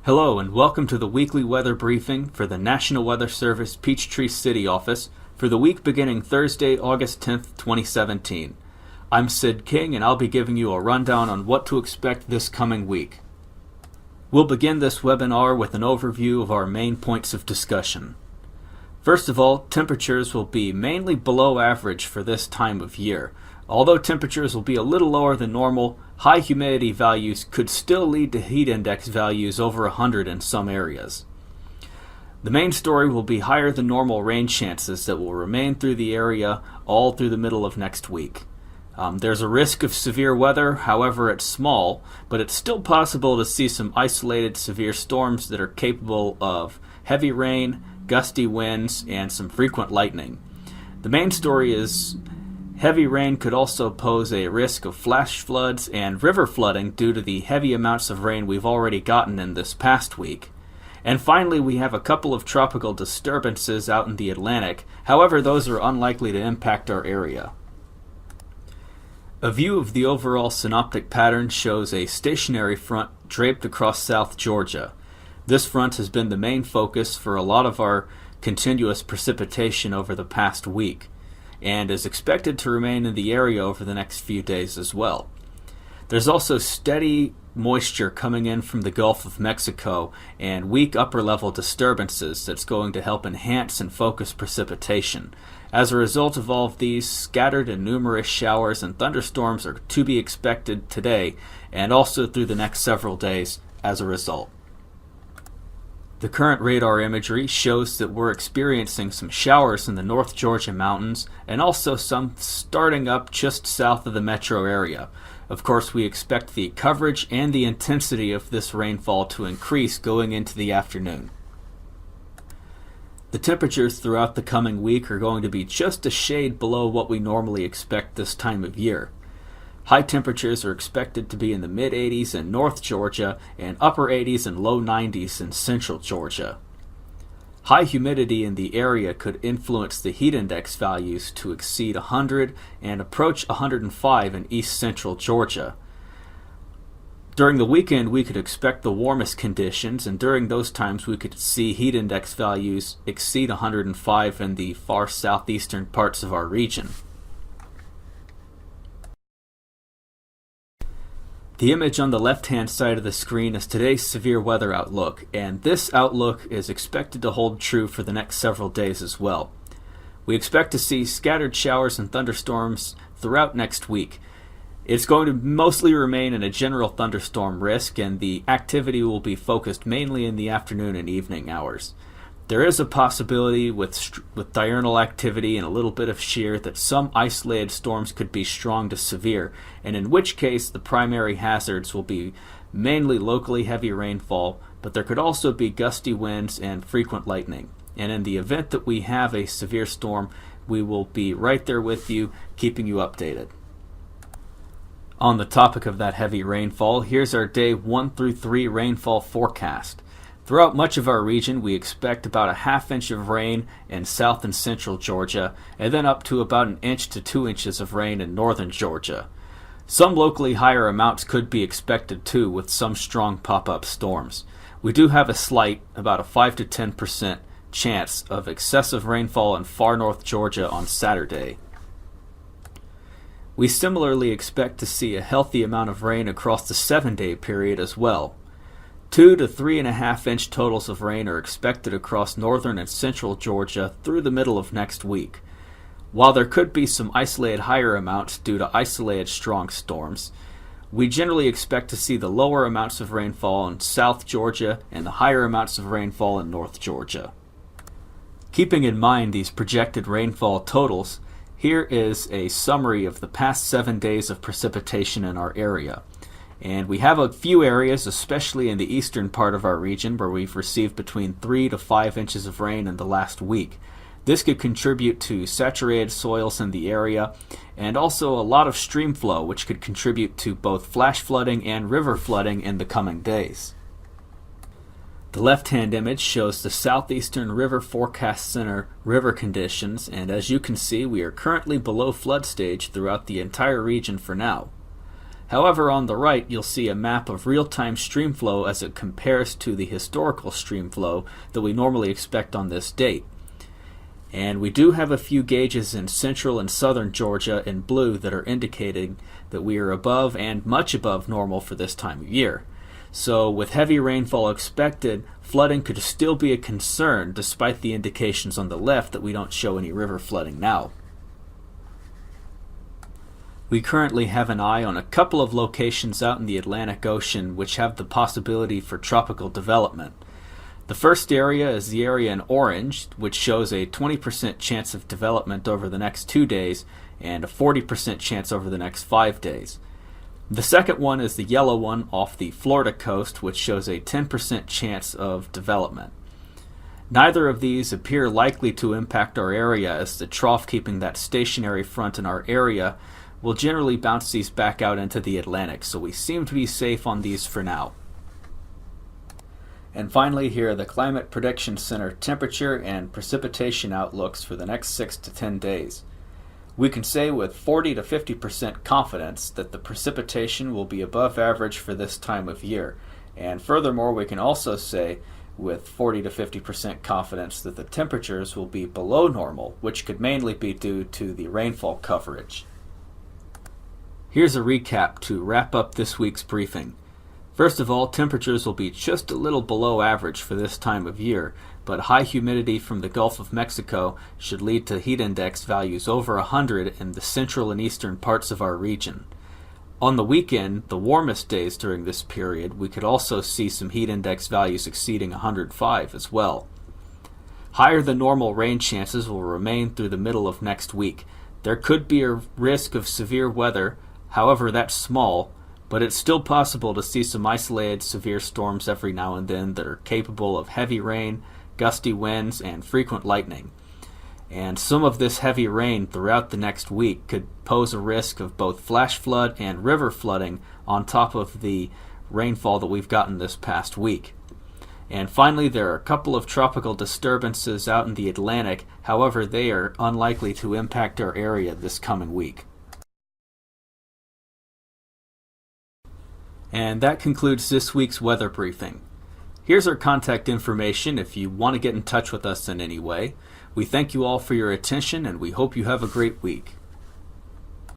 Hello and welcome to the weekly weather briefing for the National Weather Service Peachtree City office for the week beginning Thursday, August 10th, 2017. I'm Sid King and I'll be giving you a rundown on what to expect this coming week. We'll begin this webinar with an overview of our main points of discussion. First of all, temperatures will be mainly below average for this time of year. Although temperatures will be a little lower than normal, high humidity values could still lead to heat index values over 100 in some areas. The main story will be higher than normal rain chances that will remain through the area all through the middle of next week. There's a risk of severe weather, however it's small, but it's still possible to see some isolated severe storms that are capable of heavy rain, gusty winds, and some frequent lightning. The main story is heavy rain could also pose a risk of flash floods and river flooding due to the heavy amounts of rain we've already gotten in this past week. And finally, we have a couple of tropical disturbances out in the Atlantic. However, those are unlikely to impact our area. A view of the overall synoptic pattern shows a stationary front draped across South Georgia. This front has been the main focus for a lot of our continuous precipitation over the past week, and is expected to remain in the area over the next few days as well. There's also steady moisture coming in from the Gulf of Mexico and weak upper-level disturbances that's going to help enhance and focus precipitation. As a result of all of these, scattered and numerous showers and thunderstorms are to be expected today and also through the next several days as a result. The current radar imagery shows that we're experiencing some showers in the North Georgia mountains and also some starting up just south of the metro area. Of course, we expect the coverage and the intensity of this rainfall to increase going into the afternoon. The temperatures throughout the coming week are going to be just a shade below what we normally expect this time of year. High temperatures are expected to be in the mid-80s in North Georgia and upper 80s and low 90s in Central Georgia. High humidity in the area could influence the heat index values to exceed 100 and approach 105 in East Central Georgia. During the weekend, we could expect the warmest conditions, and during those times we could see heat index values exceed 105 in the far southeastern parts of our region. The image on the left-hand side of the screen is today's severe weather outlook, and this outlook is expected to hold true for the next several days as well. We expect to see scattered showers and thunderstorms throughout next week. It's going to mostly remain in a general thunderstorm risk, and the activity will be focused mainly in the afternoon and evening hours. There is a possibility with diurnal activity and a little bit of shear that some isolated storms could be strong to severe, and in which case the primary hazards will be mainly locally heavy rainfall, but there could also be gusty winds and frequent lightning. And in the event that we have a severe storm, we will be right there with you, keeping you updated. On the topic of that heavy rainfall, here's our day 1 through 3 rainfall forecast. Throughout much of our region, we expect about a ½ inch of rain in south and central Georgia, and then up to about 1 inch to 2 inches of rain in northern Georgia. Some locally higher amounts could be expected too, with some strong pop-up storms. We do have a slight, about a 5 to 10% chance of excessive rainfall in far north Georgia on Saturday. We similarly expect to see a healthy amount of rain across the 7-day period as well. 2 to 3.5 inch totals of rain are expected across northern and central Georgia through the middle of next week. While there could be some isolated higher amounts due to isolated strong storms, we generally expect to see the lower amounts of rainfall in South Georgia and the higher amounts of rainfall in North Georgia. Keeping in mind these projected rainfall totals, here is a summary of the past 7 days of precipitation in our area. And we have a few areas, especially in the eastern part of our region, where we've received between 3 to 5 inches of rain in the last week. This could contribute to saturated soils in the area, and also a lot of stream flow, which could contribute to both flash flooding and river flooding in the coming days. The left-hand image shows the Southeastern River Forecast Center river conditions, and as you can see, we are currently below flood stage throughout the entire region for now. However, on the right, you'll see a map of real-time streamflow as it compares to the historical streamflow that we normally expect on this date. And we do have a few gauges in central and southern Georgia in blue that are indicating that we are above and much above normal for this time of year. So with heavy rainfall expected, flooding could still be a concern despite the indications on the left that we don't show any river flooding now. We currently have an eye on a couple of locations out in the Atlantic Ocean which have the possibility for tropical development. The first area is the area in orange, which shows a 20% chance of development over the next 2 days and a 40% chance over the next 5 days. The second one is the yellow one off the Florida coast, which shows a 10% chance of development. Neither of these appear likely to impact our area, as the trough keeping that stationary front in our area will generally bounce these back out into the Atlantic, so we seem to be safe on these for now. And finally, here are the Climate Prediction Center temperature and precipitation outlooks for the next 6 to 10 days. We can say with 40 to 50% confidence that the precipitation will be above average for this time of year. And furthermore, we can also say with 40 to 50% confidence that the temperatures will be below normal, which could mainly be due to the rainfall coverage. Here's a recap to wrap up this week's briefing. First of all, temperatures will be just a little below average for this time of year, but high humidity from the Gulf of Mexico should lead to heat index values over 100 in the central and eastern parts of our region. On the weekend, the warmest days during this period, we could also see some heat index values exceeding 105 as well. Higher than normal rain chances will remain through the middle of next week. There could be a risk of severe weather, however that's small, but it's still possible to see some isolated severe storms every now and then that are capable of heavy rain, gusty winds, and frequent lightning. And some of this heavy rain throughout the next week could pose a risk of both flash flood and river flooding on top of the rainfall that we've gotten this past week. And finally, there are a couple of tropical disturbances out in the Atlantic, however they are unlikely to impact our area this coming week. And that concludes this week's weather briefing. Here's our contact information if you want to get in touch with us in any way. We thank you all for your attention, and we hope you have a great week.